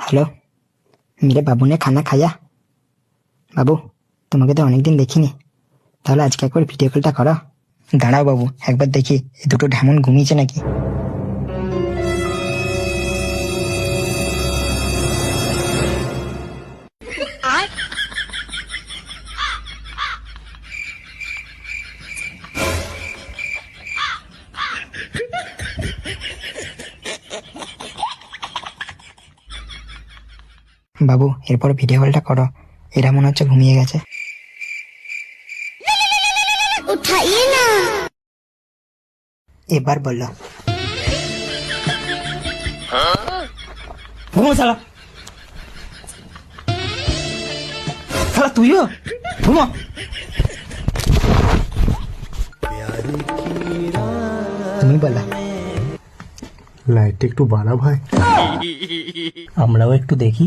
Hello, मेरे बाबू ने खाना खाया? বাবু, তোমাকে তো অনেকদিন দেখিনি, তাহলে আজকে একবার ভিডিও কলটা করো। দাঁড়াও বাবু, একবার দেখি এই দুটো ঢেমন ঘুমিয়েছে নাকি। বাবু, এরপর ভিডিও কলটা করো, এরা মনে হচ্ছে ঘুমিয়ে গেছে। এবার বললো ঘুমো শালা, শালা তুইও ঘুমো। তুমি বললা লাইট একটু বাড়া ভাই, আমরাও একটু দেখি।